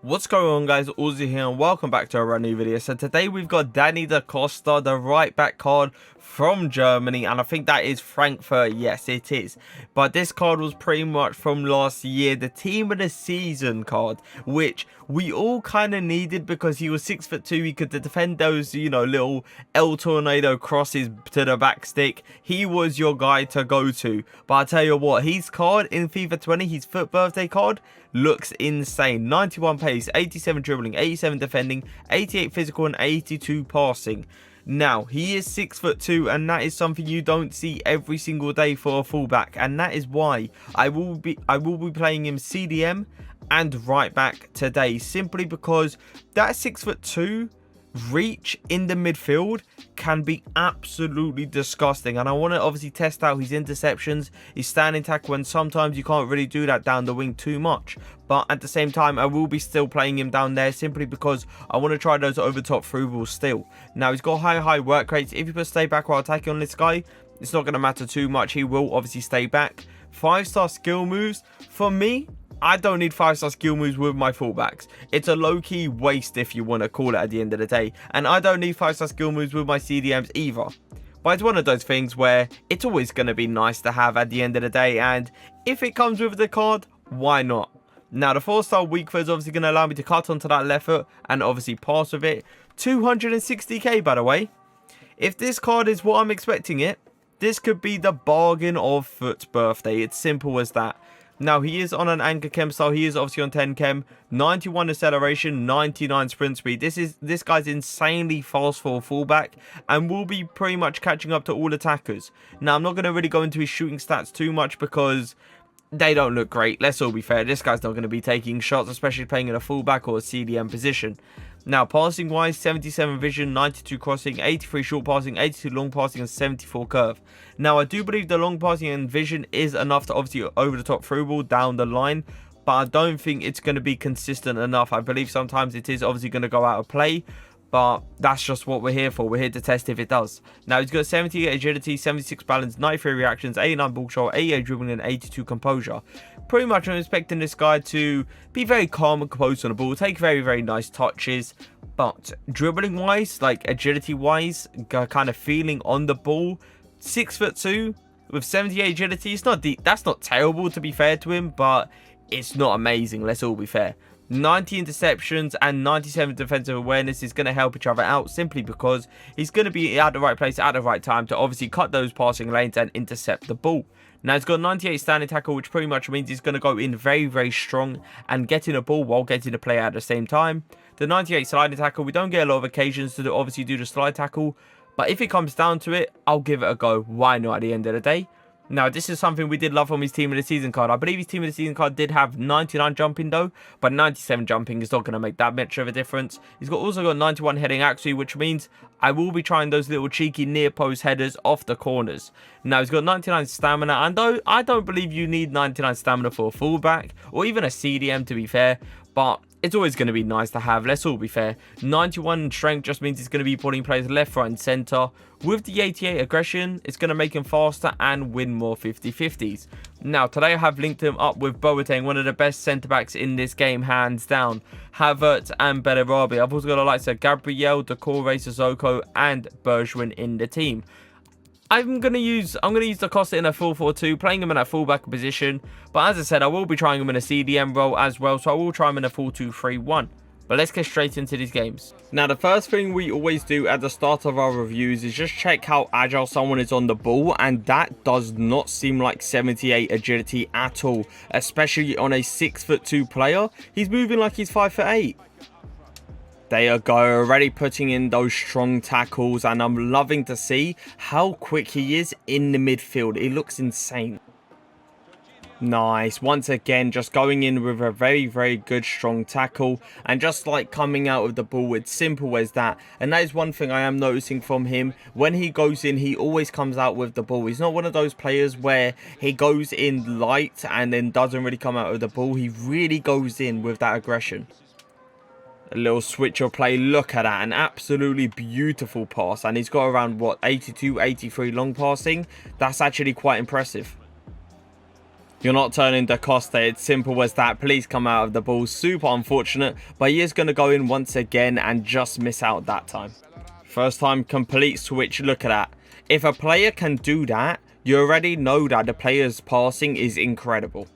What's going on, guys? Auzio here and welcome back to a new video. So today we've got Danny da Costa, the right back card from Germany, and I think that is Frankfurt. Yes, it is. But this card was pretty much from last year, the team of the season card, which we all kind of needed because he was 6'2". He could defend those, little El Tornado crosses to the back stick. He was your guy to go to. But I tell you what, his card in FIFA 20, his FUT birthday card, looks insane. 91 pace, 87 dribbling, 87 defending, 88 physical and 82 passing. Now, he is 6'2", and that is something you don't see every single day for a fullback, and that is why I will be playing him CDM and right back today, simply because that 6'2" reach in the midfield can be absolutely disgusting. And I want to obviously test out his interceptions, his standing tackle, and sometimes you can't really do that down the wing too much. But at the same time, I will be still playing him down there simply because I want to try those over top through balls still. Now, he's got high work rates. If you put stay back while attacking on this guy, it's not going to matter too much. He will obviously stay back. 5-star skill moves for me. I don't need 5-star skill moves with my fullbacks. It's a low-key waste, if you want to call it, at the end of the day. And I don't need 5-star skill moves with my CDMs either. But it's one of those things where it's always going to be nice to have at the end of the day. And if it comes with the card, why not? Now, the 4-star weak foot is obviously going to allow me to cut onto that left foot and obviously pass with it. 260k, by the way. If this card is what I'm expecting it, this could be the bargain of FUT's birthday. It's simple as that. Now, he is on an anchor chem style. He is obviously on 10 chem, 91 acceleration, 99 sprint speed. This guy's insanely fast for a fullback and will be pretty much catching up to all attackers. Now, I'm not going to really go into his shooting stats too much because they don't look great. Let's all be fair. This guy's not going to be taking shots, especially playing in a fullback or a CDM position. Now, passing wise, 77 vision, 92 crossing, 83 short passing, 82 long passing, and 74 curve. Now, I do believe the long passing and vision is enough to obviously over the top through ball down the line, but I don't think it's going to be consistent enough. I believe sometimes it is obviously going to go out of play, but that's just what we're here for. We're here to test if it does. Now, he's got 78 agility, 76 balance, 93 reactions, 89 ball control, 88 dribbling, and 82 composure. Pretty much I'm expecting this guy to be very calm and composed on the ball, take very nice touches, but dribbling wise, like agility wise, kind of feeling on the ball, 6'2" with 78 agility, it's not that's not terrible, to be fair to him, but it's not amazing, let's all be fair. 90 interceptions and 97 defensive awareness is going to help each other out simply because he's going to be at the right place at the right time to obviously cut those passing lanes and intercept the ball. Now, he's got 98 standing tackle, which pretty much means he's going to go in very strong and getting a ball while getting the play at the same time. The 98 sliding tackle, we don't get a lot of occasions to obviously do the slide tackle, but if it comes down to it, I'll give it a go. Why not at the end of the day? Now, this is something we did love from his team of the season card. I believe his team of the season card did have 99 jumping though, but 97 jumping is not going to make that much of a difference. He's also got 91 heading accuracy, which means I will be trying those little cheeky near post headers off the corners. Now, he's got 99 stamina, and though I don't believe you need 99 stamina for a fullback or even a CDM, to be fair, but it's always going to be nice to have, let's all be fair. 91 strength just means he's going to be putting players left, right and centre. With the 88 aggression, it's going to make him faster and win more 50-50s. Now, today I have linked him up with Boateng, one of the best centre-backs in this game, hands down. Havertz and Bellarabi. I've also got the likes of Gabriel, Decore, Sissoko and Bergwijn in the team. I'm gonna use the Costa in a 4-4-2, playing him in a fullback position. But as I said, I will be trying him in a CDM role as well, so I will try him in a 4-2-3-1. But let's get straight into these games. Now, the first thing we always do at the start of our reviews is just check how agile someone is on the ball, and that does not seem like 78 agility at all, especially on a 6'2" player. He's moving like he's 5'8". There you go, already putting in those strong tackles, and I'm loving to see how quick he is in the midfield. It looks insane. Nice. Once again, just going in with a very good strong tackle, and just like coming out of the ball, it's simple as that. And that is one thing I am noticing from him. When he goes in, he always comes out with the ball. He's not one of those players where he goes in light and then doesn't really come out of the ball. He really goes in with that aggression. A little switch of play, look at that, an absolutely beautiful pass, and he's got around, what, 82, 83 long passing. That's actually quite impressive. You're not turning Da Costa. It's simple as that. Please come out of the ball. Super unfortunate, but he is going to go in once again and just miss out that time. First time complete switch. Look at that. If a player can do that, you already know that the player's passing is incredible.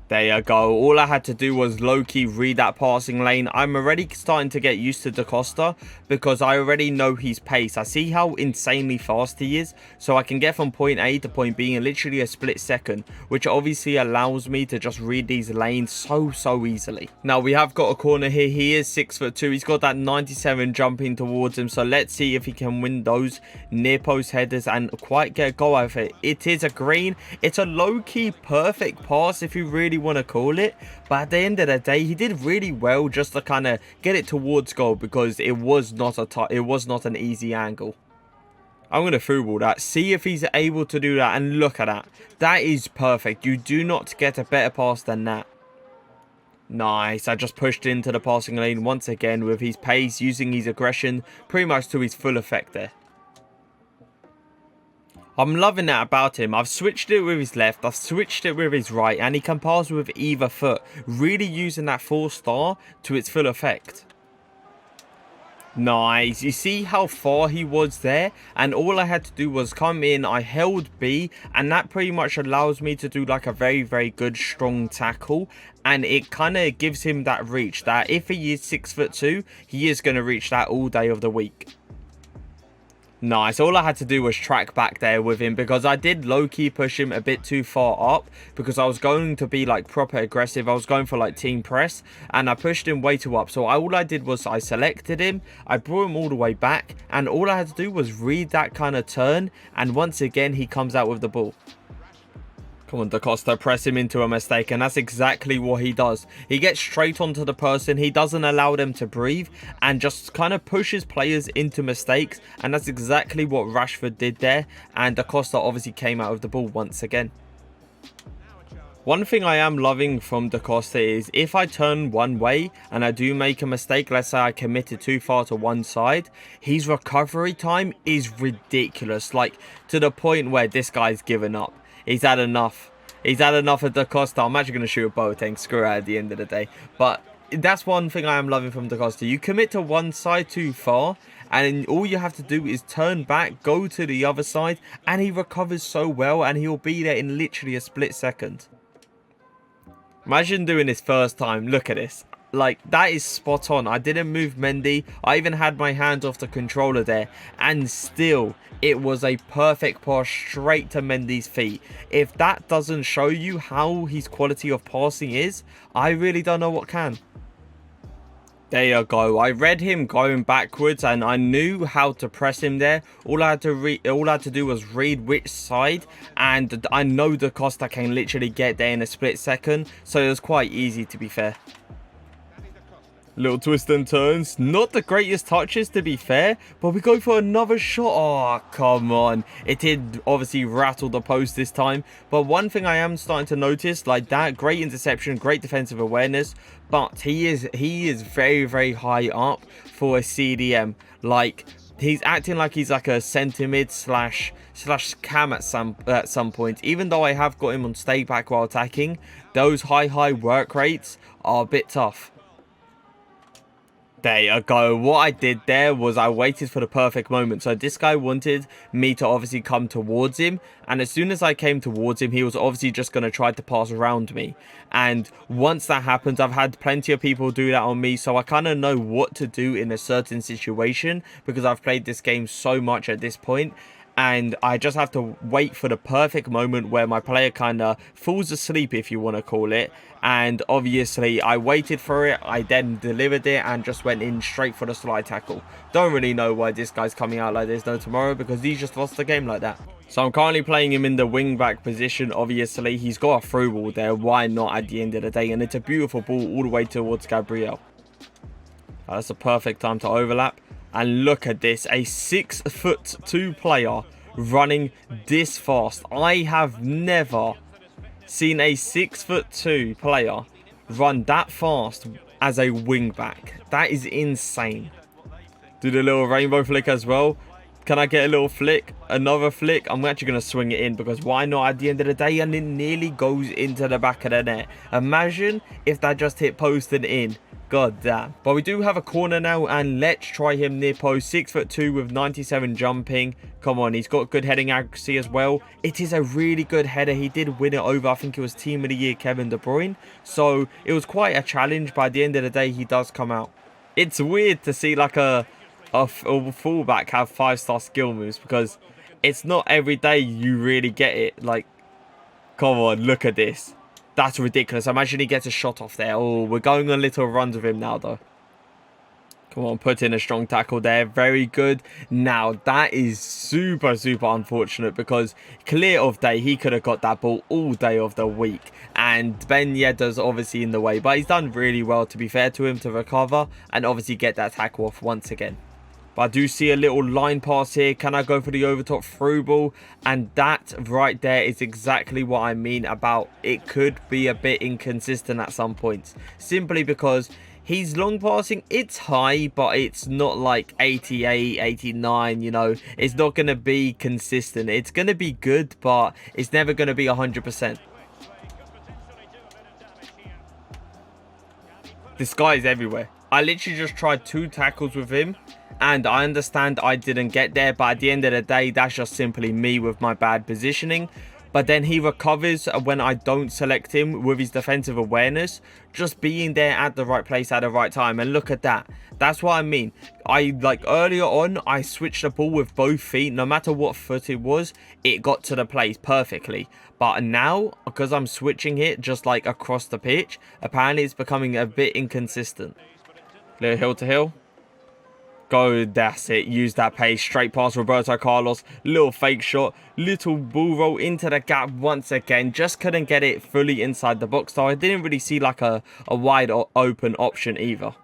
There you go. All I had to do was low-key read that passing lane. I'm already starting to get used to Da Costa because I already know his pace. I see how insanely fast he is. So I can get from point A to point B in literally a split second, which obviously allows me to just read these lanes so easily. Now we have got a corner here. He is 6'2". He's got that 97 jumping towards him. So let's see if he can win those near post headers and quite get a goal out of it. It is a green. It's a low-key perfect pass if you really want to call it, but at the end of the day he did really well just to kind of get it towards goal because it was not an easy angle. I'm going to through ball that, see if he's able to do that, and look at that. That is perfect. You do not get a better pass than that. Nice. I just pushed into the passing lane once again with his pace, using his aggression pretty much to his full effect there. I'm loving that about him. I've switched it with his left, I've switched it with his right, and he can pass with either foot, really using that 4-star to its full effect. Nice. You see how far he was there, and all I had to do was come in, I held B, and that pretty much allows me to do like a very good strong tackle, and it kind of gives him that reach that if he is 6'2", he is going to reach that all day of the week. Nice. All I had to do was track back there with him because I did low-key push him a bit too far up because I was going to be like proper aggressive. I was going for like team press and I pushed him way too up. So all I did was I selected him, I brought him all the way back, and all I had to do was read that kind of turn, and once again he comes out with the ball. Come on, Da Costa, press him into a mistake, and that's exactly what he does. He gets straight onto the person, he doesn't allow them to breathe, and just kind of pushes players into mistakes, and that's exactly what Rashford did there, and Da Costa obviously came out of the ball once again. One thing I am loving from Da Costa is if I turn one way and I do make a mistake, let's say I committed too far to one side, his recovery time is ridiculous, like to the point where this guy's given up. He's had enough. He's had enough of Da Costa. I'm actually going to shoot a Boateng. Screw it at the end of the day. But that's one thing I am loving from Da Costa. You commit to one side too far, and all you have to do is turn back, go to the other side, and he recovers so well, and he'll be there in literally a split second. Imagine doing this first time. Look at this. Like, that is spot on. I didn't move Mendy. I even had my hands off the controller there, and still it was a perfect pass straight to Mendy's feet. If that doesn't show you how his quality of passing is, I really don't know what can. There you go. I read him going backwards and I knew how to press him there. All I had to do was read which side, and I know Da Costa can literally get there in a split second, so it was quite easy, to be fair. Little twist and turns. Not the greatest touches, to be fair, but we go for another shot. Oh, come on. It did obviously rattle the post this time, but one thing I am starting to notice, like that, great interception, great defensive awareness, but he is very high up for a CDM. Like, he's acting like he's like a centre mid slash cam at some point. Even though I have got him on stay back while attacking, those high work rates are a bit tough. There you go. What I did there was I waited for the perfect moment. So this guy wanted me to obviously come towards him, and as soon as I came towards him, he was obviously just going to try to pass around me. And once that happens, I've had plenty of people do that on me, so I kind of know what to do in a certain situation because I've played this game so much at this point. And I just have to wait for the perfect moment where my player kind of falls asleep, if you want to call it. And obviously, I waited for it. I then delivered it and just went in straight for the slide tackle. Don't really know why this guy's coming out like there's no tomorrow, because he's just lost the game like that. So I'm currently playing him in the wing back position. Obviously, he's got a through ball there. Why not at the end of the day? And it's a beautiful ball all the way towards Gabriel. That's a perfect time to overlap. And look at this, a 6'2" player running this fast. I have never seen a 6'2" player run that fast as a wing back. That is insane. Do the little rainbow flick as well. Can I get a little flick? Another flick? I'm actually going to swing it in because why not at the end of the day? And it nearly goes into the back of the net. Imagine if that just hit post and in. God damn. But we do have a corner now, and let's try him near post. 6'2" with 97 jumping. Come on, he's got good heading accuracy as well. It is a really good header. He did win it over, I think it was Team of the Year Kevin De Bruyne. So it was quite a challenge, but at the end of the day, he does come out. It's weird to see like a fullback have 5-star skill moves, because it's not every day you really get it. Like, come on, look at this. That's ridiculous. Imagine he gets a shot off there. Oh, we're going on little runs with him now, though. Come on, put in a strong tackle there. Very good. Now, that is super, super unfortunate, because clear of day, he could have got that ball all day of the week. And Ben Yedder's obviously in the way, but he's done really well, to be fair to him, to recover and obviously get that tackle off once again. But I do see a little line pass here. Can I go for the overtop through ball? And that right there is exactly what I mean about it could be a bit inconsistent at some points. Simply because he's long passing. It's high, but it's not like 88, 89, you know. It's not going to be consistent. It's going to be good, but it's never going to be 100%. This guy is everywhere. I literally just tried 2 tackles with him. And I understand I didn't get there, but at the end of the day, that's just simply me with my bad positioning. But then he recovers when I don't select him with his defensive awareness. Just being there at the right place at the right time. And look at that. That's what I mean. Like earlier on, I switched the ball with both feet. No matter what foot it was, it got to the place perfectly. But now, because I'm switching it just like across the pitch, apparently it's becoming a bit inconsistent. Little hill to hill. Go, that's it. Use that pace. Straight past Roberto Carlos. Little fake shot. Little ball roll into the gap once again. Just couldn't get it fully inside the box. So I didn't really see like a wide open option either.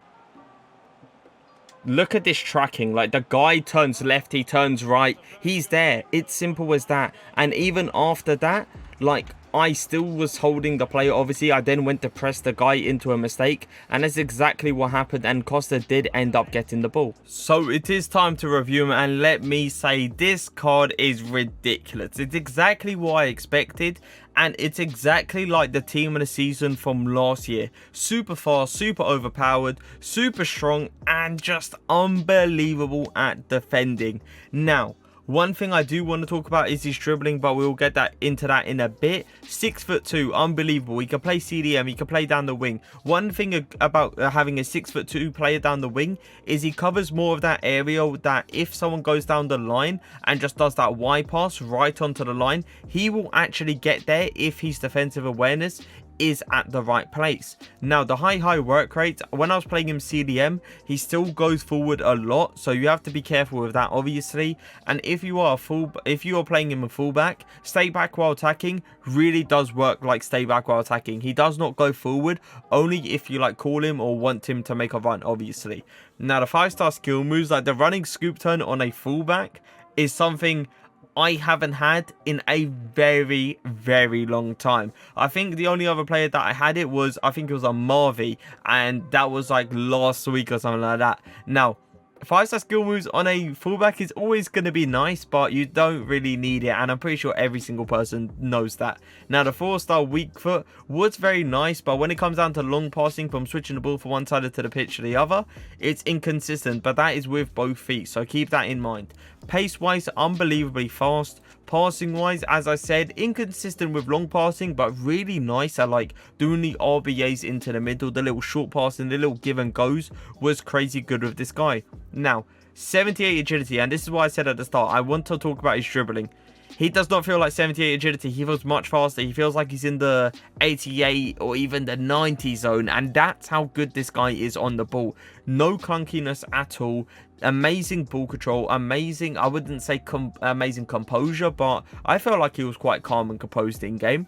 Look at this tracking. Like, the guy turns left, he turns right. He's there. It's simple as that. And even after that, like, I still was holding the player. Obviously, I then went to press the guy into a mistake, and that's exactly what happened, and Costa did end up getting the ball. So it is time to review him, and let me say, this card is ridiculous. It's exactly what I expected, and it's exactly like the team of the season from last year. Super fast, super overpowered, super strong, and just unbelievable at defending. Now, one thing I do want to talk about is his dribbling, but we'll get into that in a bit. 6'2", unbelievable. He can play CDM, he can play down the wing. One thing about having a 6'2" player down the wing is he covers more of that area, that if someone goes down the line and just does that wide pass right onto the line, he will actually get there if his defensive awareness is at the right place. Now, the high work rate, when I was playing him CDM, he still goes forward a lot, so you have to be careful with that, obviously. And if you are playing him a fullback, stay back while attacking really does work like stay back while attacking. He does not go forward, only if you like call him or want him to make a run, obviously. Now, the 5-star skill moves, like the running scoop turn on a fullback, is something I haven't had in a very, very long time. I think the only other player that I had it was, I think it was a Marvy, and that was like last week or something like that. Now, 5-star skill moves on a fullback is always going to be nice, but you don't really need it, and I'm pretty sure every single person knows that. Now, the 4-star weak foot was very nice, but when it comes down to long passing from switching the ball from one side of the pitch to the other, it's inconsistent, but that is with both feet, so keep that in mind. Pace-wise, unbelievably fast. Passing-wise, as I said, inconsistent with long passing, but really nice at like doing the RBAs into the middle. The little short passing, the little give and goes was crazy good with this guy. Now, 78 agility, and this is what I said at the start. I want to talk about his dribbling. He does not feel like 78 agility. He feels much faster. He feels like he's in the 88 or even the 90 zone. And that's how good this guy is on the ball. No clunkiness at all. Amazing ball control. Amazing, I wouldn't say amazing composure, but I felt like he was quite calm and composed in game.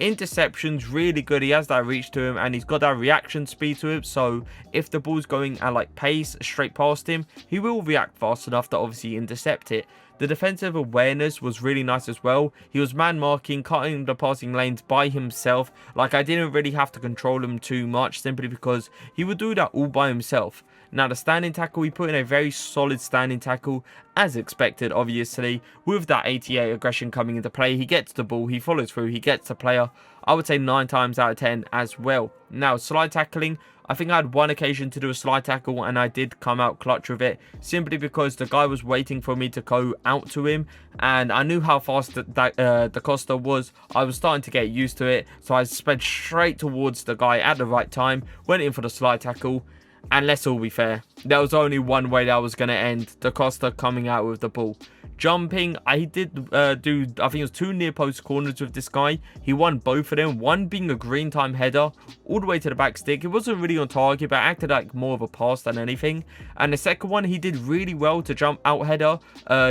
Interceptions, really good. He has that reach to him, and he's got that reaction speed to him. So if the ball's going at like pace straight past him, he will react fast enough to obviously intercept it. The defensive awareness was really nice as well. He was man marking, cutting the passing lanes by himself. Like, I didn't really have to control him too much, simply because he would do that all by himself. Now, the standing tackle, he put in a very solid standing tackle, as expected, obviously. With that 88 aggression coming into play, he gets the ball, he follows through, he gets the player. I would say 9 times out of 10 as well. Now, slide tackling, I think I had one occasion to do a slide tackle, and I did come out clutch with it, simply because the guy was waiting for me to go out to him, and I knew how fast the Costa was. I was starting to get used to it, so I sped straight towards the guy at the right time, went in for the slide tackle. And let's all be fair, there was only one way that was going to end: the Costa coming out with the ball. Jumping, I did I think it was 2 near post corners with this guy. He won both of them, one being a green time header all the way to the back stick. It wasn't really on target, but acted like more of a pass than anything. And the second one, he did really well to jump out header,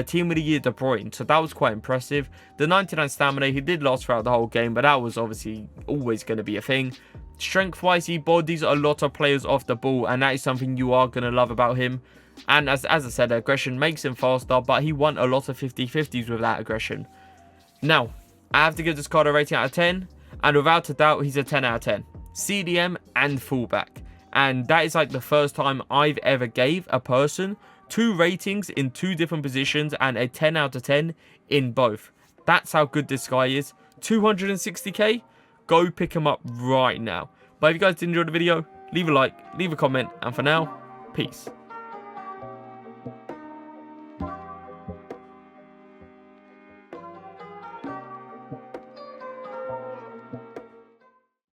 team of the year De Bruyne, so that was quite impressive. The 99 stamina, he did last throughout the whole game, but that was obviously always going to be a thing. Strength wise, he bodies a lot of players off the ball, and that is something you are going to love about him. And as I said, aggression makes him faster, but he won a lot of 50-50s with that aggression. Now, I have to give this card a rating out of 10, and without a doubt, he's a 10 out of 10. CDM and fullback. And that is like the first time I've ever gave a person 2 ratings in 2 different positions and a 10 out of 10 in both. That's how good this guy is. 260k? Go pick him up right now. But if you guys did enjoy the video, leave a like, leave a comment, and for now, peace.